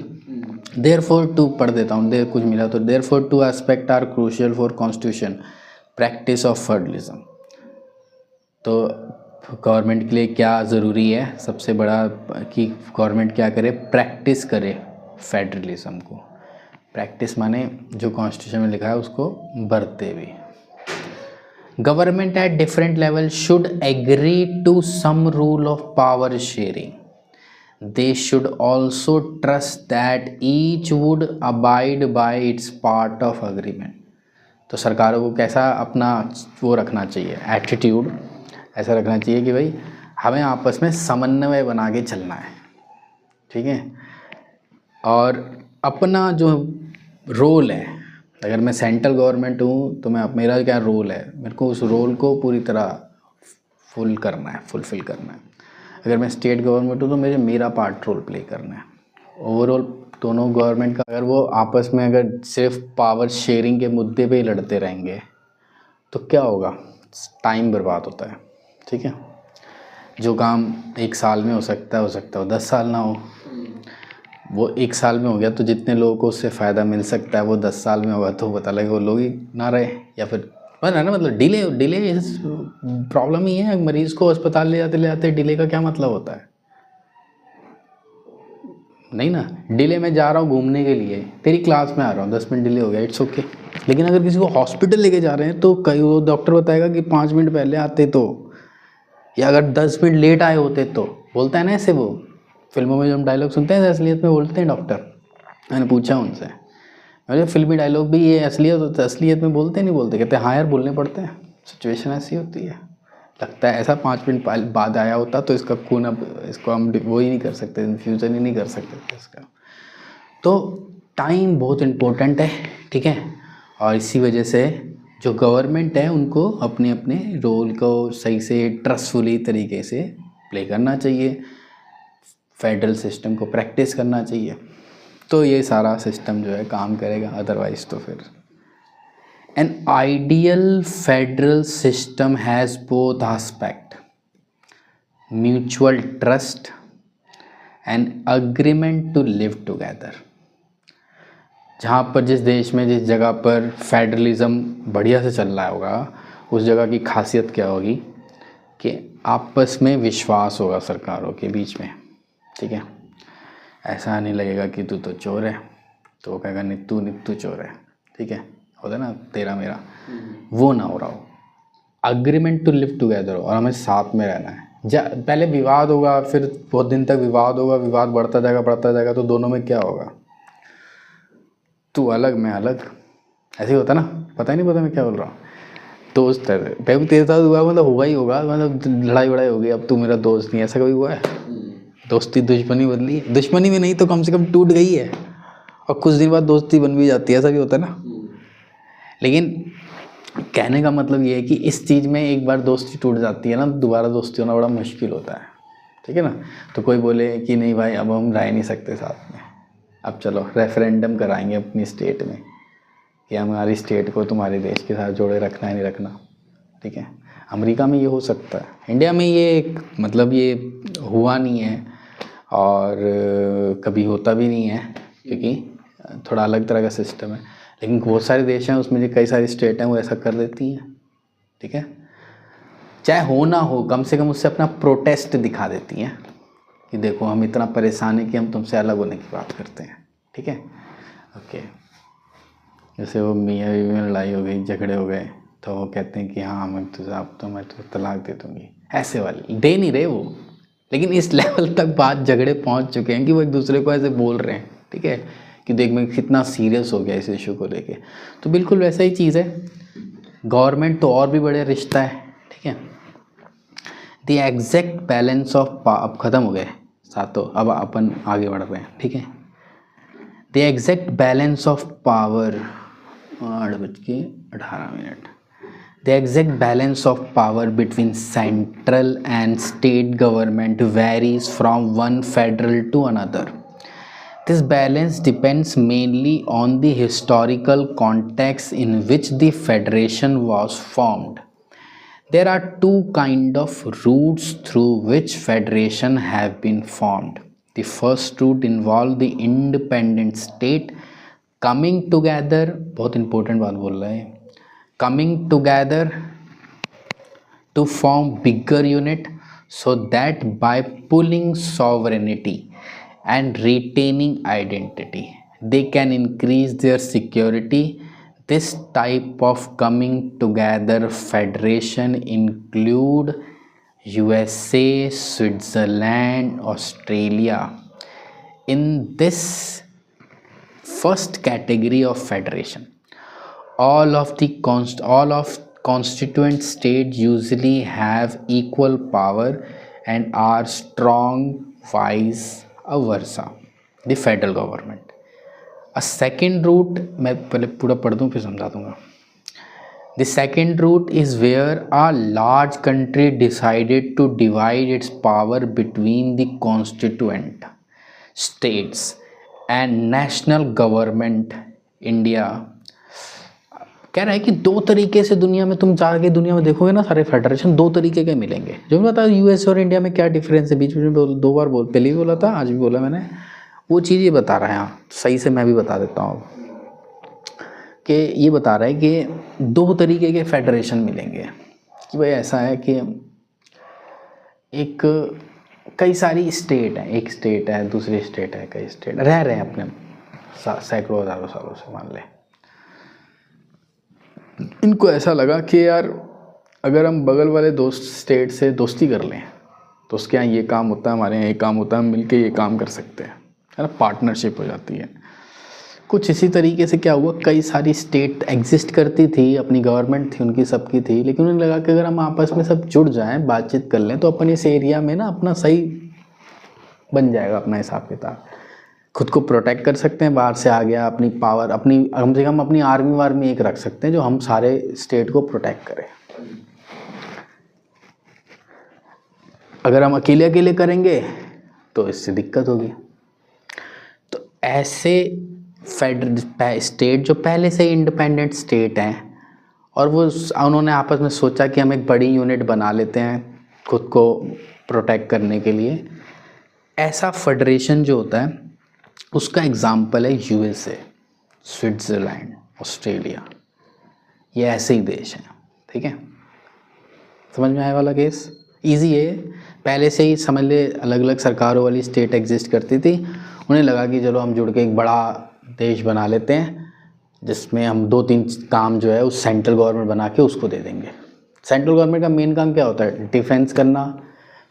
देयरफॉर टू पढ़ देता हूँ, देर कुछ मिला तो, therefore 2 aspect are crucial for constitution, practice of federalism. तो गवर्नमेंट के लिए क्या ज़रूरी है, सबसे बड़ा कि गवर्नमेंट क्या करे, प्रैक्टिस करे फेडरलिज्म को। प्रैक्टिस माने जो कॉन्स्टिट्यूशन में लिखा है उसको बरते भी। Government at different level should agree to some rule of power sharing, they should also trust that each would abide by its part of agreement. तो सरकारों को कैसा अपना वो रखना चाहिए, एटीट्यूड ऐसा रखना चाहिए कि भाई हमें आपस में समन्वय बना के चलना है, ठीक है। और अपना जो रोल है अगर मैं सेंट्रल गवर्नमेंट हूँ तो मेरा क्या रोल है, मेरे को उस रोल को पूरी तरह फुलफ़िल करना है। अगर मैं स्टेट गवर्नमेंट हूँ तो मेरा पार्ट रोल प्ले करना है। ओवरऑल दोनों गवर्नमेंट का अगर वो आपस में अगर सिर्फ पावर शेयरिंग के मुद्दे पे ही लड़ते रहेंगे तो क्या होगा, टाइम बर्बाद होता है। ठीक है, जो काम 1 साल में हो सकता है वो 10 साल ना हो, वो 1 साल में हो गया तो जितने लोगों को उससे फ़ायदा मिल सकता है वो 10 साल में होगा, तो पता लगे वो लोग ही ना रहे, या फिर है ना, मतलब डिले प्रॉब्लम ही है। मरीज़ को अस्पताल ले जाते डिले का क्या मतलब होता है? नहीं ना, डिले में जा रहा हूँ घूमने के लिए, तेरी क्लास में आ रहा हूँ, 10 मिनट डिले हो गया, इट्स ओके। लेकिन अगर किसी को हॉस्पिटल लेके जा रहे हैं तो कई वो डॉक्टर बताएगा कि 5 मिनट पहले आते तो, या अगर 10 मिनट लेट आए होते तो, बोलता है ना ऐसे। वो फिल्मों में जो हम डायलॉग सुनते हैं असलियत में बोलते हैं डॉक्टर। मैंने पूछा उनसे, मैंने फिल्मी डायलॉग भी ये असलियत में बोलते नहीं बोलते? कहते हाँ यार बोलने पड़ते हैं, सिचुएशन ऐसी होती है। लगता है ऐसा 5 मिनट बाद आया होता तो इसका खून, अब इसको हम वो ही नहीं कर सकते, इन्फ्यूज़न ही नहीं कर सकते थे इसका। तो टाइम बहुत इम्पोर्टेंट है, ठीक है। और इसी वजह से जो गवर्नमेंट है उनको अपने अपने रोल को सही से ट्रस्टफुली तरीके से प्ले करना चाहिए, फेडरल सिस्टम को प्रैक्टिस करना चाहिए, तो ये सारा सिस्टम जो है काम करेगा। अदरवाइज़ तो फिर An ideal federal system has both aspect, mutual trust and agreement to live together। जहाँ पर जिस देश में जिस जगह पर फेडरलिज़म बढ़िया से चल रहा होगा, उस जगह की खासियत क्या होगी कि आपस में विश्वास होगा सरकारों के बीच में। ठीक है, ऐसा नहीं लगेगा कि तू तो चोर है तो वो कहेगा नित्तू चोर है। ठीक है, होता है ना तेरा मेरा, वो ना हो रहा हो। अग्रीमेंट टू लिव टुगेदर हो और हमें साथ में रहना है। पहले विवाद होगा, फिर बहुत दिन तक विवाद होगा, विवाद बढ़ता जाएगा तो दोनों में क्या होगा, तू अलग मैं अलग, ऐसे ही होता ना। पता ही नहीं पता मैं क्या बोल रहा हूँ। दोस्त है पहले तेरे साथ हुआ, मतलब हुआ ही होगा, मतलब लड़ाई वड़ाई होगी, अब तू मेरा दोस्त नहीं, ऐसा कभी हुआ है? दोस्ती दुश्मनी बदली है, दुश्मनी में नहीं तो कम से कम टूट गई है, और कुछ दिन बाद दोस्ती बन भी जाती है, ऐसा भी होता है ना। लेकिन कहने का मतलब ये है कि इस चीज़ में एक बार दोस्ती टूट जाती है ना, दोबारा दोस्ती होना बड़ा मुश्किल होता है। ठीक है ना। तो कोई बोले कि नहीं भाई अब हम रह नहीं सकते साथ में, अब चलो रेफरेंडम कराएंगे अपनी स्टेट में कि हमारी स्टेट को तुम्हारे देश के साथ जोड़े रखना है नहीं रखना। ठीक है, अमेरिका में ये हो सकता है, इंडिया में ये मतलब ये हुआ नहीं है और कभी होता भी नहीं है, क्योंकि थोड़ा अलग तरह का सिस्टम है। लेकिन बहुत सारे देश हैं उसमें जो कई सारी स्टेट हैं वो ऐसा कर देती हैं। ठीक है, चाहे हो ना हो, कम से कम उससे अपना प्रोटेस्ट दिखा देती हैं कि देखो हम इतना परेशान हैं कि हम तुमसे अलग होने की बात करते हैं। ठीक है, ओके। जैसे वो मियाँ बीवी में लड़ाई हो गई, झगड़े हो गए, तो वो कहते हैं कि हाँ मैं तो तलाक दे दूँगी, ऐसे वाली दे नहीं रहे वो, लेकिन इस लेवल तक बात झगड़े पहुंच चुके हैं कि वो एक दूसरे को ऐसे बोल रहे हैं। ठीक है, कि देख मैं कितना सीरियस हो गया इस इशू को लेके। तो बिल्कुल वैसा ही चीज़ है, गवर्नमेंट तो और भी बड़े रिश्ता है। ठीक है, द एग्जैक्ट बैलेंस ऑफ अब ख़त्म हो गए सातों, अब अपन आगे बढ़ रहे हैं। ठीक है, the exact balance of power 8:18। The exact balance of power between central and state government varies from one federal to another. This balance depends mainly on the historical context in which the federation was formed. There are two kinds of routes through which federation have been formed. The first route involved the independent state coming together, बहुत important बात बोल रहा है, coming together to form bigger unit, so that by pulling sovereignty and retaining identity they can increase their security. This type of coming together federation include USA, Switzerland, Australia. In this first category of federation, all of constituent states usually have equal power and are strong, vice versa the federal government. A second route, मैं पहले पूरा पढ़ दूँ फिर समझा दूँगा। The second route is where a large country decided to divide its power between the constituent states and national government. India कह रहा है कि दो तरीके से दुनिया में, तुम जाके दुनिया में देखोगे ना सारे फेडरेशन दो तरीके के मिलेंगे। जो मैं बता यूएस और इंडिया में क्या डिफरेंस है, बीच में दो बार पहले भी बोला था, आज भी बोला मैंने, वो चीज़ ये बता रहा है। यहाँ सही से मैं भी बता देता हूँ कि ये बता रहा है कि दो तरीके के फेडरेशन मिलेंगे। कि भाई ऐसा है कि एक कई सारी स्टेट है, एक स्टेट है, दूसरी स्टेट है, कई स्टेट रह रहे हैं अपने सैकड़ों हज़ारों सालों से, मान ले। इनको ऐसा लगा कि यार अगर हम बगल वाले दोस्त स्टेट से दोस्ती कर लें तो उसके यहाँ ये काम होता है, हमारे यहाँ ये काम होता है, हम मिलके ये काम कर सकते हैं, है ना, पार्टनरशिप हो जाती है। कुछ इसी तरीके से क्या हुआ, कई सारी स्टेट एग्जिस्ट करती थी, अपनी गवर्नमेंट थी उनकी, सबकी थी, लेकिन उन्हें लगा कि अगर हम आपस में सब जुड़ जाएं, बातचीत कर लें तो अपन इस एरिया में ना अपना सही बन जाएगा, अपना हिसाब किताब, खुद को प्रोटेक्ट कर सकते हैं। बाहर से आ गया, अपनी पावर, अपनी कम से कम अपनी आर्मी वार्मी एक रख सकते हैं जो हम सारे स्टेट को प्रोटेक्ट करें। अगर हम अकेले अकेले करेंगे तो इससे दिक्कत होगी। तो ऐसे फेडरल स्टेट जो पहले से इंडिपेंडेंट स्टेट हैं और वो उन्होंने आपस में सोचा कि हम एक बड़ी यूनिट बना लेते हैं खुद को प्रोटेक्ट करने के लिए, ऐसा फेडरेशन जो होता है उसका एग्जाम्पल है यूएसए, स्विट्ज़रलैंड, ऑस्ट्रेलिया। ये ऐसे ही देश हैं, ठीक है। समझ में आया वाला केस? इजी है, पहले से ही समझ ले, अलग अलग सरकारों वाली स्टेट एग्जिस्ट करती थी, उन्हें लगा कि चलो हम जुड़ के एक बड़ा देश बना लेते हैं जिसमें हम दो तीन काम जो है उस सेंट्रल गवर्नमेंट बना के उसको दे देंगे। सेंट्रल गवर्नमेंट का मेन काम क्या होता है? डिफेंस करना,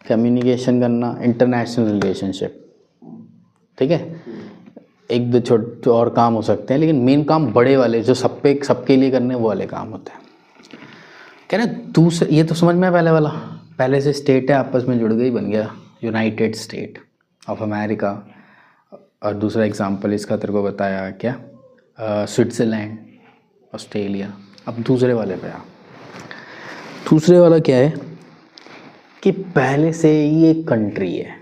कम्युनिकेशन करना, इंटरनेशनल रिलेशनशिप, ठीक है। एक दो छोटे और काम हो सकते हैं, लेकिन मेन काम बड़े वाले जो सबके लिए करने वो वाले काम होते हैं। क्या ना, दूसरे ये तो समझ में है पहले वाला, पहले से स्टेट है आपस में जुड़ गई, बन गया यूनाइटेड स्टेट ऑफ अमेरिका। और दूसरा एग्जांपल इसका तेरे को बताया क्या, स्विट्ज़रलैंड, ऑस्ट्रेलिया। अब दूसरे वाले पे आ, दूसरे वाला क्या है कि पहले से ही एक कंट्री है,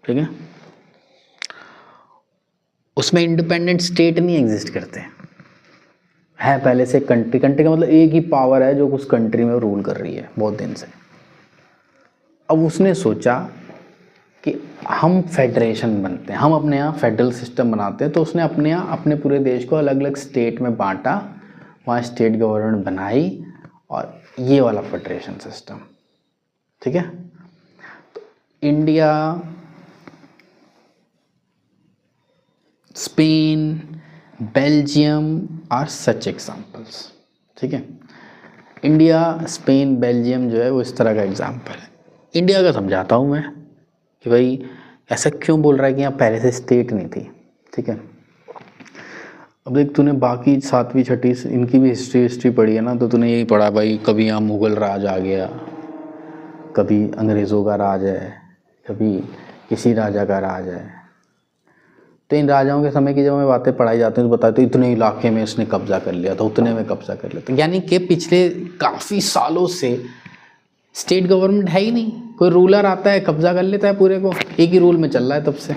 ठीक है, उसमें इंडिपेंडेंट स्टेट नहीं एग्जिस्ट करते है, पहले से कंट्री का मतलब एक ही पावर है जो उस कंट्री में रूल कर रही है बहुत दिन से। अब उसने सोचा कि हम फेडरेशन बनते हैं, हम अपने यहाँ फेडरल सिस्टम बनाते हैं। तो उसने अपने यहाँ अपने पूरे देश को अलग अलग स्टेट में बांटा, वहाँ स्टेट गवर्नमेंट बनाई और ये वाला फेडरेशन सिस्टम, ठीक है। तो India, Spain, Belgium are such examples, ठीक है। इंडिया, स्पेन, बेल्जियम जो है वो इस तरह का एग्जाम्पल है। इंडिया का समझाता हूँ मैं कि भाई ऐसा क्यों बोल रहा है कि यहाँ पहले से स्टेट नहीं थी, ठीक है। अब देख, तूने बाकी 7वीं 6वीं इनकी भी हिस्ट्री पढ़ी है ना, तो तूने यही पढ़ा भाई, कभी यहाँ मुग़ल राज आ गया, कभी अंग्रेज़ों का राज है, कभी किसी राजा का राज है। तो इन राजाओं के समय की जब हमें बातें पढ़ाई जाती हैं तो बताते इतने इलाके में इसने कब्जा कर लिया था, उतने में कब्जा कर लिया था, यानी कि पिछले काफ़ी सालों से स्टेट गवर्नमेंट है ही नहीं, कोई रूलर आता है कब्जा कर लेता है पूरे को, एक ही रूल में चल रहा है तब से।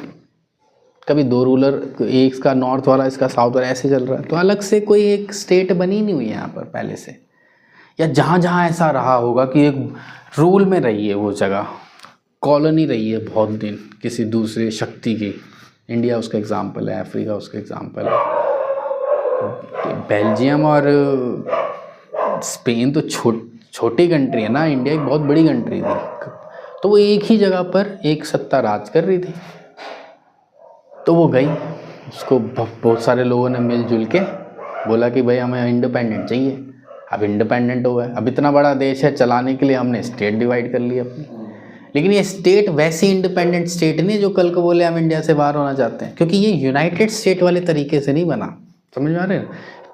कभी दो रूलर, एक इसका नॉर्थ वाला, इसका साउथ वाला, ऐसे चल रहा है। तो अलग से कोई एक स्टेट बनी नहीं हुई है यहाँ पर पहले से, या जहाँ जहाँ ऐसा रहा होगा कि एक रूल में रही है वो जगह, कॉलोनी रही है बहुत दिन किसी दूसरे शक्ति की। इंडिया उसका एग्जाम्पल है, अफ्रीका उसका एग्जाम्पल है। बेल्जियम और स्पेन तो छोटी कंट्री है ना, इंडिया एक बहुत बड़ी कंट्री थी। तो वो एक ही जगह पर एक सत्ता राज कर रही थी, तो वो गई, उसको बहुत सारे लोगों ने मिलजुल के बोला कि भाई हमें इंडिपेंडेंट चाहिए। अब इंडिपेंडेंट हो गए, अब इतना बड़ा देश है, चलाने के लिए हमने स्टेट डिवाइड कर ली अपनी। लेकिन ये स्टेट वैसी इंडिपेंडेंट स्टेट नहीं जो कल को बोले हम इंडिया से बाहर होना चाहते हैं, क्योंकि ये यूनाइटेड स्टेट वाले तरीके से नहीं बना। समझ में आ रहे हो?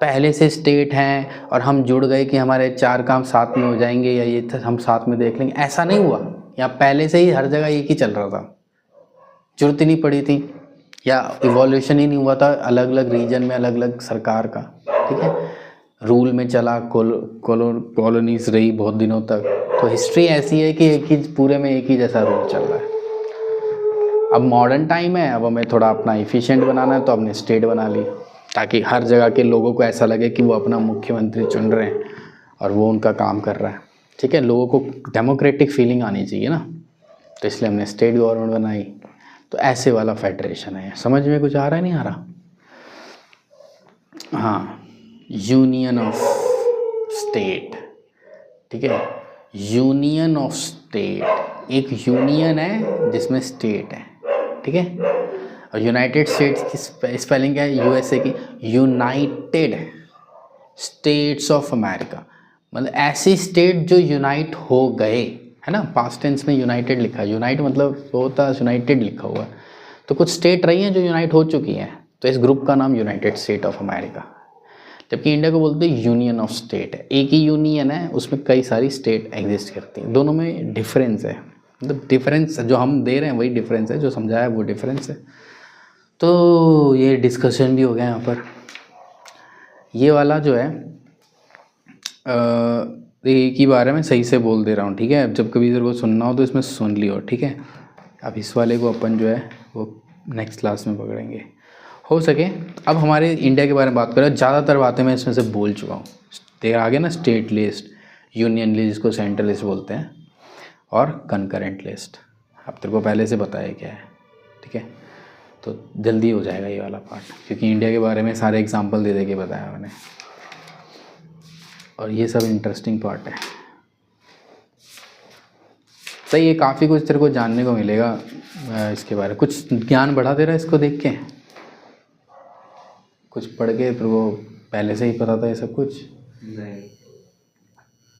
पहले से स्टेट हैं और हम जुड़ गए कि हमारे 4 काम साथ में हो जाएंगे या ये हम साथ में देख लेंगे, ऐसा नहीं हुआ। यहाँ पहले से ही हर जगह एक ही चल रहा था, जरूरत ही नहीं पड़ी थी या इवोल्यूशन ही नहीं हुआ था अलग अलग रीजन में अलग अलग सरकार का, ठीक है, रूल में चला, कॉलोनीज रही बहुत दिनों तक। तो हिस्ट्री ऐसी है कि एक ही पूरे में एक ही जैसा रूल चल रहा है। अब मॉडर्न टाइम है, अब हमें थोड़ा अपना इफ़िशिएंट बनाना है, तो हमने स्टेट बना ली ताकि हर जगह के लोगों को ऐसा लगे कि वो अपना मुख्यमंत्री चुन रहे हैं और वो उनका काम कर रहा है, ठीक है, लोगों को डेमोक्रेटिक फीलिंग आनी चाहिए ना, तो इसलिए हमने स्टेट गवर्नमेंट बनाई। तो ऐसे वाला फेडरेशन है। समझ में कुछ आ रहा है, नहीं आ रहा? हाँ, यूनियन ऑफ स्टेट, ठीक है, यूनियन ऑफ स्टेट, एक यूनियन है जिसमें स्टेट है, ठीक है। और यूनाइटेड स्टेट्स की स्पेलिंग क्या है? यूएसए की, यूनाइटेड स्टेट्स ऑफ अमेरिका, मतलब ऐसी स्टेट जो यूनाइट हो गए, है ना, पास्ट टेंस में यूनाइटेड लिखा है, यूनाइट मतलब होता है यूनाइटेड लिखा हुआ है, तो कुछ स्टेट रही हैं जो यूनाइट हो चुकी हैं, तो इस ग्रुप का नाम यूनाइटेड स्टेट ऑफ अमेरिका। जबकि इंडिया को बोलते हैं यूनियन ऑफ स्टेट है, एक ही यूनियन है, उसमें कई सारी स्टेट एग्जिस्ट करती हैं, दोनों में डिफरेंस है, मतलब डिफरेंस जो हम दे रहे हैं वही डिफरेंस है, जो समझाया वो डिफरेंस है। तो ये डिस्कशन भी हो गया यहाँ पर। ये वाला जो है एक ही बारे में सही से बोल दे रहा हूँ, ठीक है, अब जब कभी इधर को सुनना हो तो इसमें सुन लियो, ठीक है। अब इस वाले को अपन जो है वो नेक्स्ट क्लास में पकड़ेंगे हो सके। अब हमारे इंडिया के बारे में बात करें, ज़्यादातर बातें मैं इसमें से बोल चुका हूँ। देख आगे ना, स्टेट लिस्ट, यूनियन लिस्ट जिसको सेंट्रल लिस्ट बोलते हैं, और कंकरेंट लिस्ट, अब तेरे को पहले से बताया क्या है, ठीक है, तो जल्दी हो जाएगा ये वाला पार्ट, क्योंकि इंडिया के बारे में सारे एग्जाम्पल दे के बताया मैंने, और ये सब इंटरेस्टिंग पार्ट है। सही है, काफ़ी कुछ तेरे को जानने को मिलेगा इसके बारे में, कुछ ज्ञान बढ़ा दे रहा है इसको देख के, कुछ पढ़ के तेरे को पहले से ही पता था ये सब कुछ? नहीं।